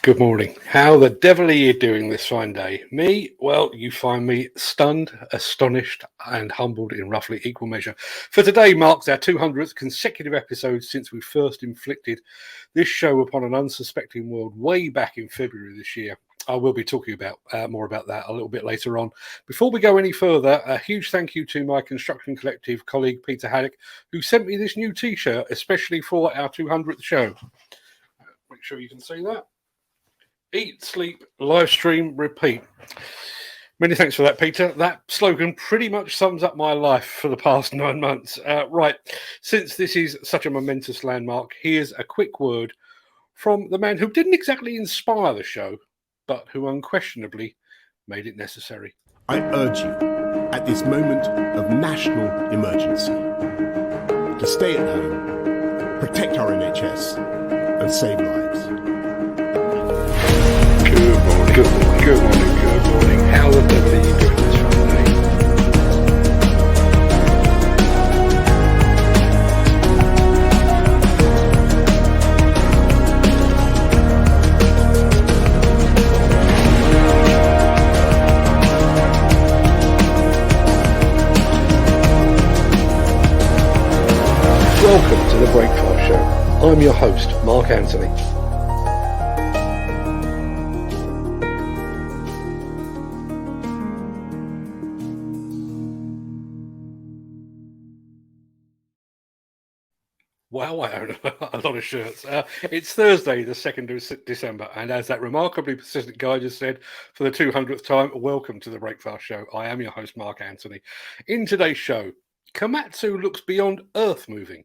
Good morning. How the devil are you doing this fine day? Me? Well, you find me stunned, astonished, and humbled in roughly equal measure. For today marks our 200th consecutive episode since we first inflicted this show upon an unsuspecting world way back in February this year. I will be talking about more about that a little bit later on. Before we go any further, a huge thank you to my Construction Collective colleague Peter Haddock, who sent me this new T-shirt especially for our 200th show. Make sure you can see that. Eat, sleep, live stream, repeat. Many thanks for that, Peter. That slogan pretty much sums up my life for the past 9 months. Right, since this is such a momentous landmark, here's a quick word from the man who didn't exactly inspire the show, but who unquestionably made it necessary. I urge you, at this moment of national emergency, to stay at home, protect our NHS, and save lives. Good morning. How the devil are you doing this Friday? Welcome to the Breakfast Show. I'm your host, Mark Anthony. Wow, I own a lot of shirts. It's Thursday, the 2nd of December, and as that remarkably persistent guy just said for the 200th time, welcome to the Breakfast Show. I am your host, Mark Anthony. In today's show, Komatsu looks beyond earth moving.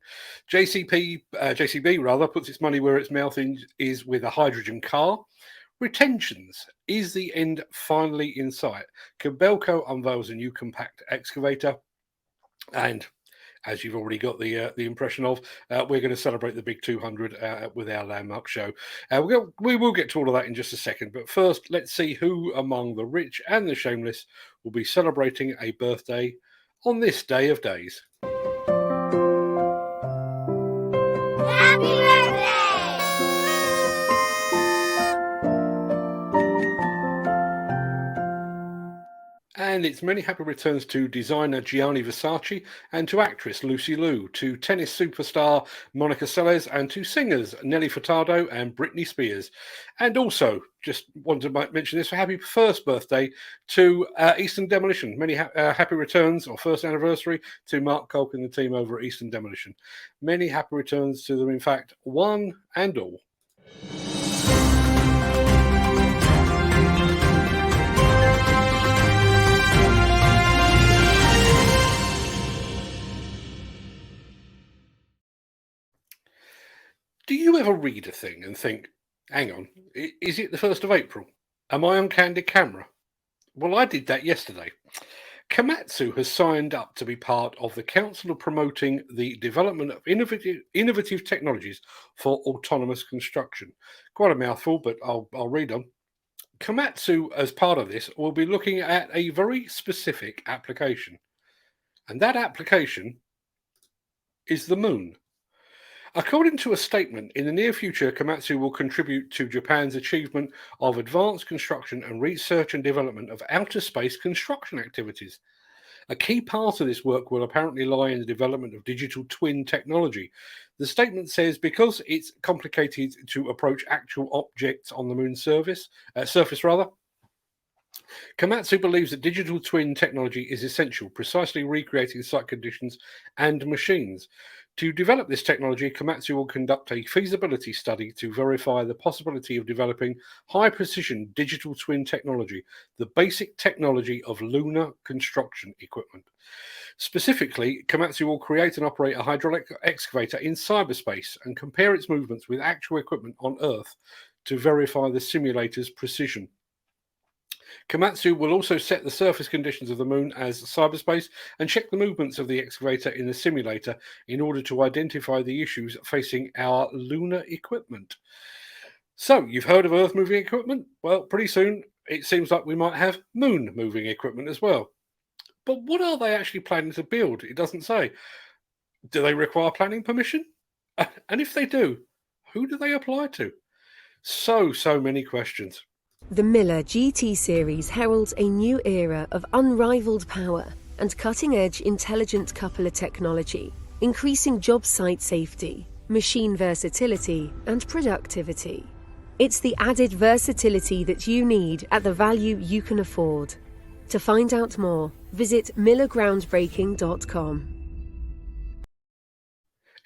JCB puts its money where its mouth is with a hydrogen car. Retentions. Is the end finally in sight? Kobelco unveils a new compact excavator. And as you've already got the impression of, we're going to celebrate the big 200 with our landmark show. We will get to all of that in just a second, but first, let's see who among the rich and the shameless will be celebrating a birthday on this day of days. Happy birthday! And it's many happy returns to designer Gianni Versace and to actress Lucy Liu, to tennis superstar Monica Seles, and to singers Nelly Furtado and Britney Spears. And also, just wanted to mention this, for happy first birthday to Eastern Demolition. Many happy returns, or first anniversary, to Mark Kolk and the team over at Eastern Demolition. Many happy returns to them, in fact, one and all. Do you ever read a thing and think, hang on, is it the 1st of April? Am I on candid camera? Well, I did that yesterday. Komatsu has signed up to be part of the Council of Promoting the Development of Innovative Technologies for Autonomous Construction. Quite a mouthful, but I'll read on. Komatsu, as part of this, will be looking at a very specific application. And that application is the moon. According to a statement, in the near future, Komatsu will contribute to Japan's achievement of advanced construction and research and development of outer space construction activities. A key part of this work will apparently lie in the development of digital twin technology. The statement says because it's complicated to approach actual objects on the moon's surface, Komatsu believes that digital twin technology is essential, precisely recreating site conditions and machines. To develop this technology, Komatsu will conduct a feasibility study to verify the possibility of developing high-precision digital twin technology, the basic technology of lunar construction equipment. Specifically, Komatsu will create and operate a hydraulic excavator in cyberspace and compare its movements with actual equipment on Earth to verify the simulator's precision. Komatsu will also set the surface conditions of the moon as cyberspace and check the movements of the excavator in the simulator in order to identify the issues facing our lunar equipment. So, you've heard of Earth moving equipment? Well, pretty soon it seems like we might have moon moving equipment as well. But what are they actually planning to build? It doesn't say. Do they require planning permission? And if they do, who do they apply to? So many questions. The Miller GT series heralds a new era of unrivaled power and cutting-edge intelligent coupler technology, increasing job site safety, machine versatility, and productivity. It's the added versatility that you need at the value you can afford. To find out more, visit millergroundbreaking.com.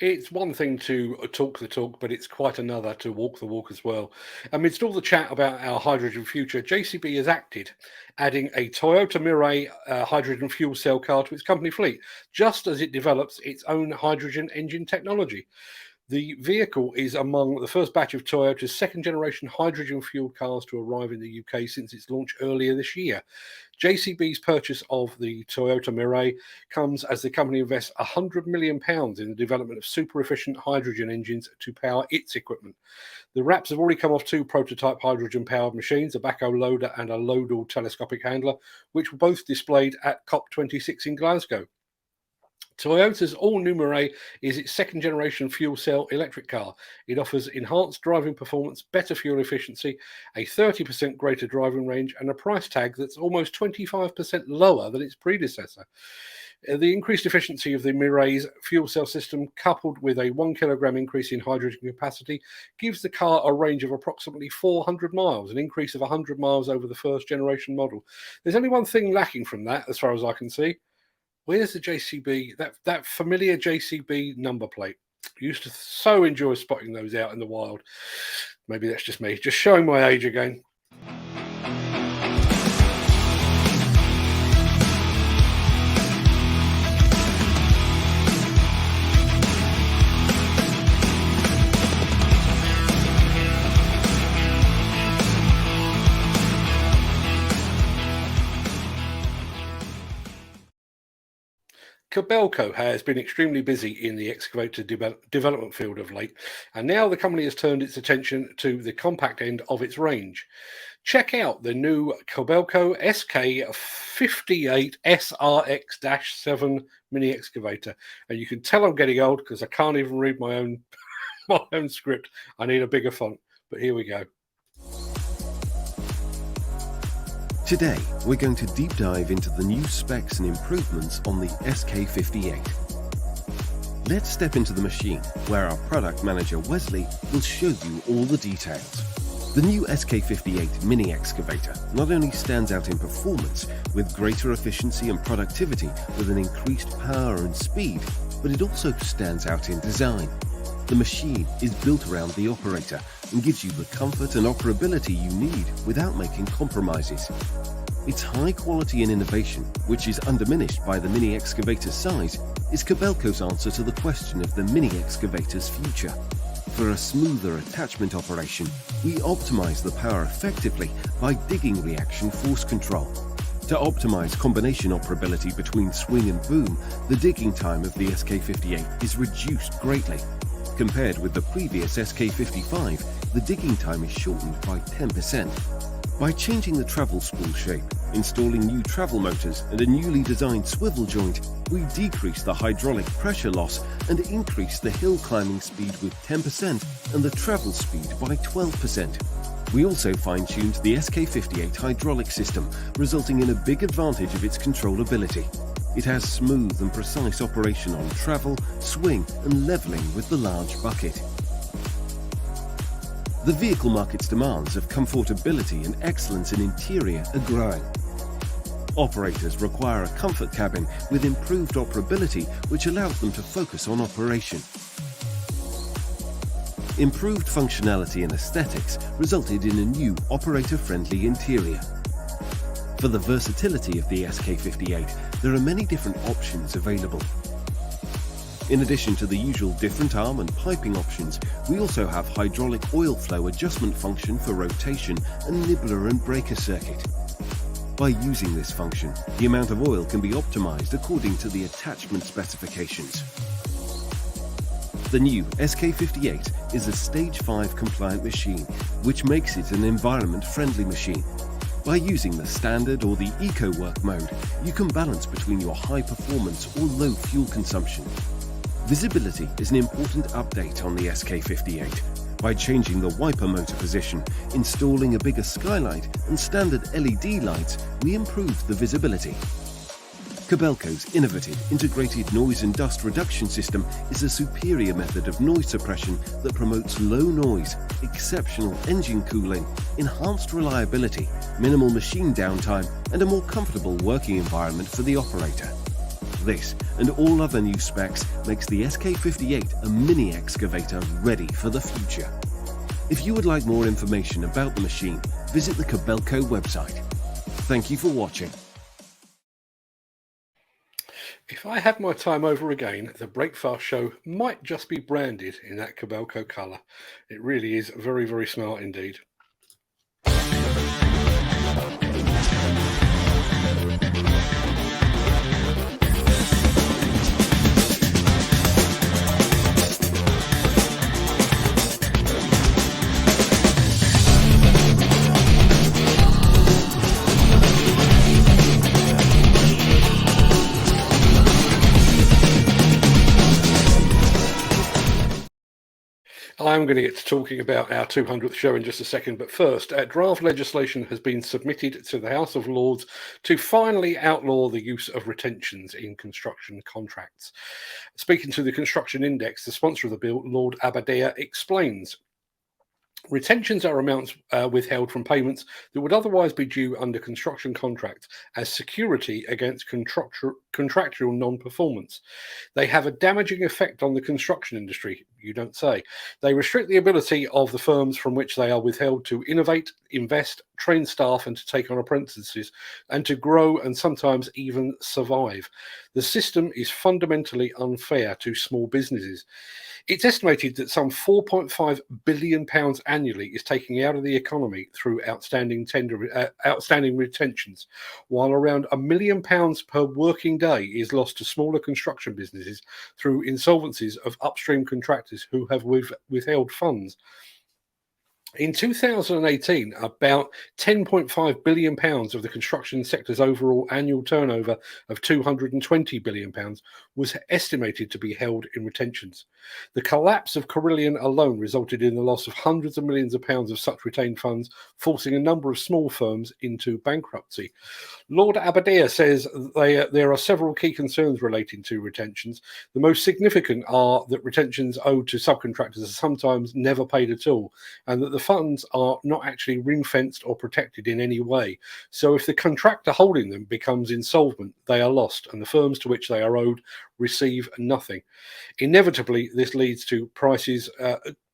It's one thing to talk the talk, but it's quite another to walk the walk as well. Amidst all the chat about our hydrogen future, JCB has acted, adding a Toyota Mirai hydrogen fuel cell car to its company fleet, just as it develops its own hydrogen engine technology. The vehicle is among the first batch of Toyota's second-generation hydrogen-fueled cars to arrive in the UK since its launch earlier this year. JCB's purchase of the Toyota Mirai comes as the company invests £100 million in the development of super-efficient hydrogen engines to power its equipment. The wraps have already come off two prototype hydrogen-powered machines, a backhoe loader and a load-all telescopic handler, which were both displayed at COP26 in Glasgow. Toyota's all-new Mirai is its second-generation fuel cell electric car. It offers enhanced driving performance, better fuel efficiency, a 30% greater driving range, and a price tag that's almost 25% lower than its predecessor. The increased efficiency of the Mirai's fuel cell system, coupled with a 1 kilogram increase in hydrogen capacity, gives the car a range of approximately 400 miles, an increase of 100 miles over the first-generation model. There's only one thing lacking from that, as far as I can see. Where's the JCB, that familiar JCB number plate? Used to so enjoy spotting those out in the wild. Maybe that's just me, just showing my age again. Kobelco has been extremely busy in the excavator development field of late, and now the company has turned its attention to the compact end of its range. Check out the new Kobelco SK58 SRX-7 mini excavator, and you can tell I'm getting old because I can't even read my own script. I need a bigger font, but here we go. Today, we're going to deep dive into the new specs and improvements on the SK58. Let's step into the machine, where our product manager Wesley will show you all the details. The new SK58 mini excavator not only stands out in performance with greater efficiency and productivity with an increased power and speed, but it also stands out in design. The machine is built around the operator and gives you the comfort and operability you need without making compromises. Its high quality and innovation, which is undiminished by the mini excavator's size, is Kobelco's answer to the question of the mini excavator's future. For a smoother attachment operation, we optimize the power effectively by digging reaction force control. To optimize combination operability between swing and boom, the digging time of the SK58 is reduced greatly. Compared with the previous SK55, the digging time is shortened by 10%. By changing the travel spool shape, installing new travel motors and a newly designed swivel joint, we decrease the hydraulic pressure loss and increase the hill climbing speed with 10% and the travel speed by 12%. We also fine-tuned the SK58 hydraulic system, resulting in a big advantage of its controllability. It has smooth and precise operation on travel, swing and leveling with the large bucket. The vehicle market's demands of comfortability and excellence in interior are growing. Operators require a comfort cabin with improved operability, which allows them to focus on operation. Improved functionality and aesthetics resulted in a new operator-friendly interior. For the versatility of the SK58, there are many different options available. In addition to the usual different arm and piping options, we also have hydraulic oil flow adjustment function for rotation and nibbler and breaker circuit. By using this function, the amount of oil can be optimized according to the attachment specifications. The new SK58 is a Stage 5 compliant machine, which makes it an environment-friendly machine. By using the standard or the eco work mode, you can balance between your high performance or low fuel consumption. Visibility is an important update on the SK58. By changing the wiper motor position, installing a bigger skylight and standard LED lights, we improved the visibility. Kobelco's innovative integrated noise and dust reduction system is a superior method of noise suppression that promotes low noise, exceptional engine cooling, enhanced reliability, minimal machine downtime, and a more comfortable working environment for the operator. This and all other new specs makes the SK58 a mini excavator ready for the future. If you would like more information about the machine, visit the Kobelco website. Thank you for watching. If I had my time over again, the Breakfast Show might just be branded in that Kobelco colour. It really is very, very smart indeed. I'm going to get to talking about our 200th show in just a second, but first, draft legislation has been submitted to the House of Lords to finally outlaw the use of retentions in construction contracts. Speaking to the Construction Index, the sponsor of the bill, Lord Aberdare, explains retentions are amounts withheld from payments that would otherwise be due under construction contracts as security against contractual non-performance. They have a damaging effect on the construction industry, you don't say. They restrict the ability of the firms from which they are withheld to innovate, invest, train staff and to take on apprentices, and to grow and sometimes even survive. The system is fundamentally unfair to small businesses. It's estimated that some £4.5 billion annually is taken out of the economy through outstanding retentions, while around £1 million per working day is lost to smaller construction businesses through insolvencies of upstream contractors who have withheld funds. In 2018, about £10.5 billion of the construction sector's overall annual turnover of £220 billion was estimated to be held in retentions. The collapse of Carillion alone resulted in the loss of hundreds of millions of pounds of such retained funds, forcing a number of small firms into bankruptcy. Lord Aberdare says there are several key concerns relating to retentions. The most significant are that retentions owed to subcontractors are sometimes never paid at all, and that the funds are not actually ring-fenced or protected in any way. So if the contractor holding them becomes insolvent, they are lost, and the firms to which they are owed receive nothing. Inevitably, this leads to prices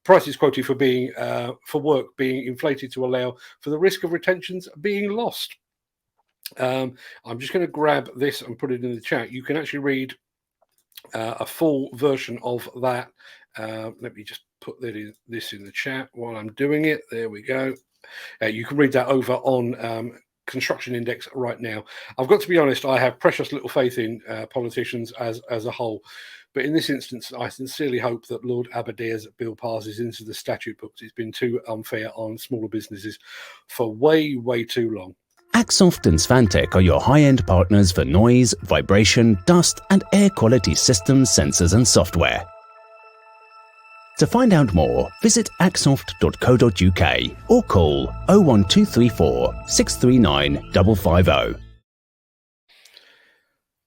quoted for work being inflated to allow for the risk of retentions being lost. I'm just going to grab this and put it in the chat. You can actually read a full version of that. Let me just put this in the chat while I'm doing it. There we go. You can read that over on Construction Index right now. I've got to be honest, I have precious little faith in politicians as a whole. But in this instance, I sincerely hope that Lord Aberdare's bill passes into the statute books. It's been too unfair on smaller businesses for way, way too long. Axoft and Svantec are your high-end partners for noise, vibration, dust and air quality systems, sensors and software. To find out more, visit axoft.co.uk or call 01234 639 550.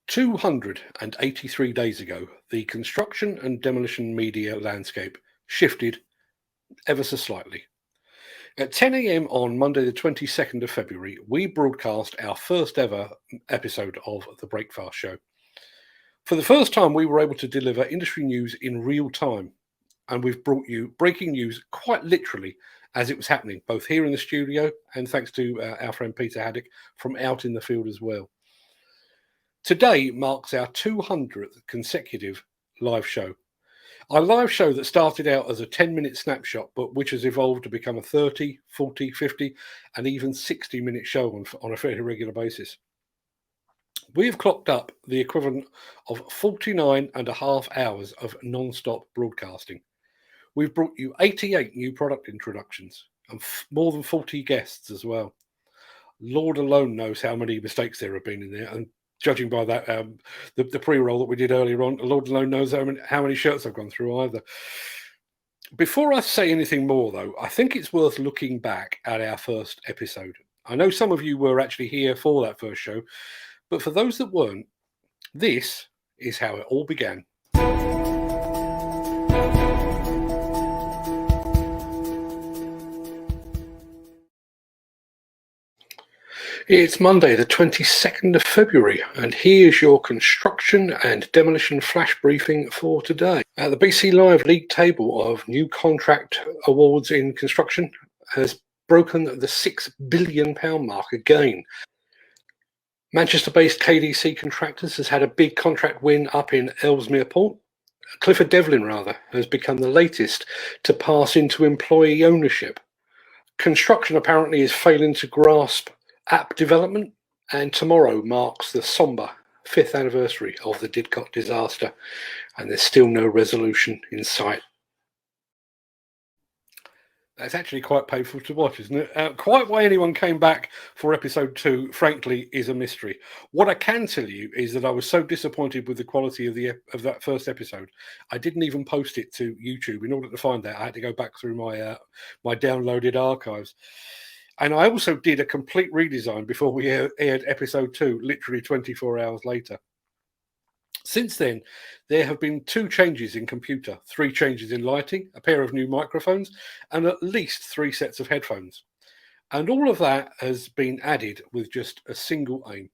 283 days ago, the construction and demolition media landscape shifted ever so slightly. At 10 a.m. on Monday the 22nd of February, we broadcast our first ever episode of The Breakfast Show. For the first time, we were able to deliver industry news in real time, and we've brought you breaking news quite literally as it was happening, both here in the studio and thanks to our friend Peter Haddock from out in the field as well. Today marks our 200th consecutive live show. Our live show that started out as a 10-minute snapshot, but which has evolved to become a 30, 40, 50, and even 60-minute show on a fairly regular basis. We have clocked up the equivalent of 49 and a half hours of non-stop broadcasting. We've brought you 88 new product introductions and more than 40 guests as well. Lord alone knows how many mistakes there have been in there, and judging by that, the pre-roll that we did earlier on, Lord alone knows how many shirts I've gone through either. Before I say anything more, though, I think it's worth looking back at our first episode. I know some of you were actually here for that first show, but for those that weren't, this is how it all began. It's Monday, the 22nd of February, and here's your construction and demolition flash briefing for today. The BC Live league table of new contract awards in construction has broken the £6 billion mark again. Manchester-based KDC Contractors has had a big contract win up in Ellesmere Port. Clifford Devlin, has become the latest to pass into employee ownership. Construction apparently is failing to grasp app development, and tomorrow marks the sombre 5th anniversary of the Didcot disaster, and there's still no resolution in sight. That's actually quite painful to watch, isn't it? Quite why anyone came back for episode 2, frankly, is a mystery. What I can tell you is that I was so disappointed with the quality of that first episode, I didn't even post it to YouTube. In order to find that, I had to go back through my downloaded archives. And I also did a complete redesign before we aired episode 2, literally 24 hours later. Since then, there have been 2 changes in computer, 3 changes in lighting, a pair of new microphones, and at least 3 sets of headphones. And all of that has been added with just a single aim,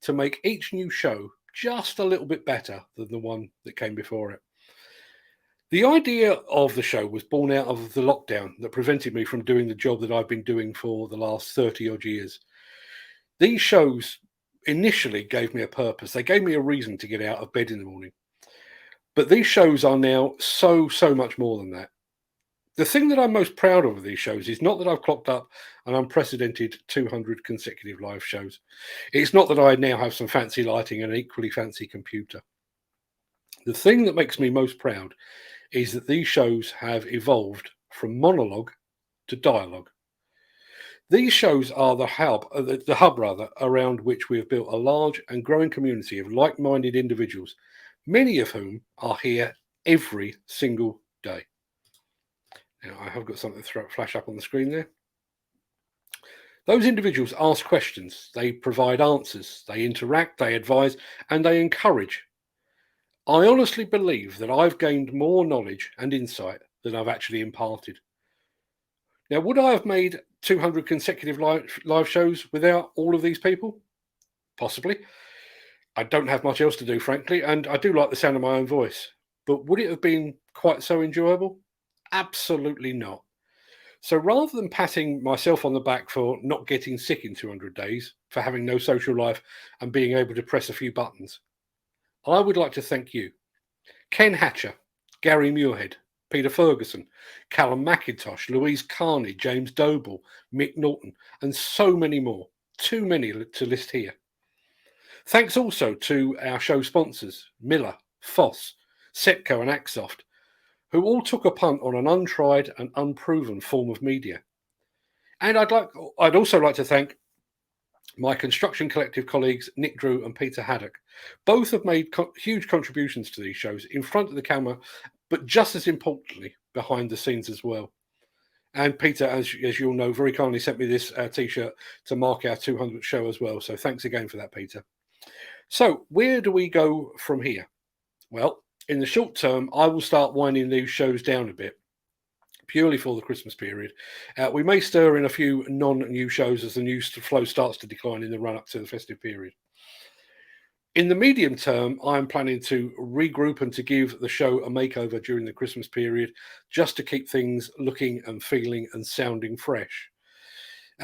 to make each new show just a little bit better than the one that came before it. The idea of the show was born out of the lockdown that prevented me from doing the job that I've been doing for the last 30 odd years. These shows initially gave me a purpose. They gave me a reason to get out of bed in the morning. But these shows are now so much more than that. The thing that I'm most proud of these shows is not that I've clocked up an unprecedented 200 consecutive live shows. It's not that I now have some fancy lighting and an equally fancy computer. The thing that makes me most proud is that these shows have evolved from monologue to dialogue. These shows are the hub around which we have built a large and growing community of like-minded individuals, many of whom are here every single day. Now, I have got something to flash up on the screen there. Those individuals ask questions, they provide answers, they interact, they advise, and they encourage. I honestly believe that I've gained more knowledge and insight than I've actually imparted. Now, would I have made 200 consecutive live shows without all of these people? Possibly. I don't have much else to do, frankly, and I do like the sound of my own voice. But would it have been quite so enjoyable? Absolutely not. So rather than patting myself on the back for not getting sick in 200 days, for having no social life and being able to press a few buttons, I would like to thank you, Ken Hatcher, Gary Muirhead, Peter Ferguson, Callum McIntosh, Louise Carney, James Doble, Mick Norton, and so many more. Too many to list here. Thanks also to our show sponsors, Miller, Foss, Setco and Axoft, who all took a punt on an untried and unproven form of media. And I'd also like to thank my construction collective colleagues, Nick Drew and Peter Haddock. Both have made huge contributions to these shows in front of the camera, but just as importantly, behind the scenes as well. And Peter, as you'll know, very kindly sent me this T-shirt to mark our 200th show as well. So thanks again for that, Peter. So where do we go from here? Well, in the short term, I will start winding these shows down a bit, purely for the Christmas period. We may stir in a few non-new shows as the news flow starts to decline in the run-up to the festive period. In the medium term, I'm planning to regroup and to give the show a makeover during the Christmas period, just to keep things looking and feeling and sounding fresh.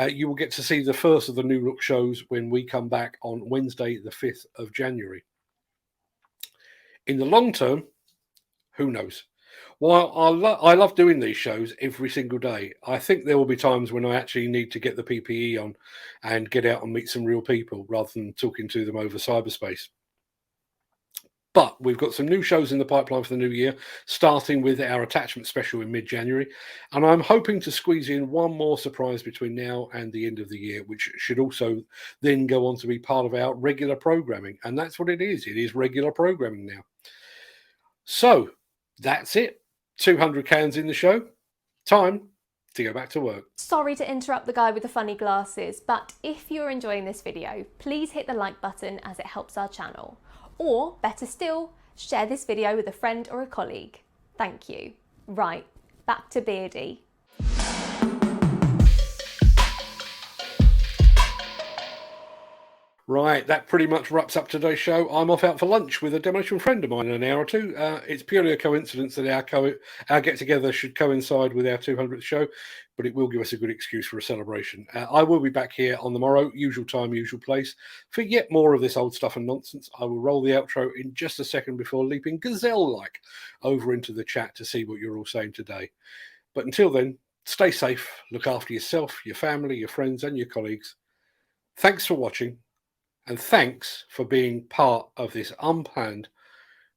You will get to see the first of the new look shows when we come back on Wednesday, the 5th of January. In the long term, who knows? While I love doing these shows every single day, I think there will be times when I actually need to get the PPE on and get out and meet some real people rather than talking to them over cyberspace. But we've got some new shows in the pipeline for the new year, starting with our attachment special in mid-January. And I'm hoping to squeeze in one more surprise between now and the end of the year, which should also then go on to be part of our regular programming. And that's what it is. It is regular programming now. So that's it. 200 cans in the show. Time to go back to work. Sorry to interrupt the guy with the funny glasses, but if you're enjoying this video, please hit the like button as it helps our channel. Or, better still, share this video with a friend or a colleague. Thank you. Right, back to Beardy. Right, that pretty much wraps up today's show. I'm off out for lunch with a demolition friend of mine in an hour or two. It's purely a coincidence that our get-together should coincide with our 200th show, but it will give us a good excuse for a celebration. I will be back here on the morrow, usual time, usual place, for yet more of this old stuff and nonsense. I will roll the outro in just a second before leaping gazelle-like over into the chat to see what you're all saying today. But until then, stay safe, look after yourself, your family, your friends, and your colleagues. Thanks for watching. And thanks for being part of this unplanned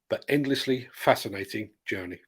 but endlessly fascinating journey.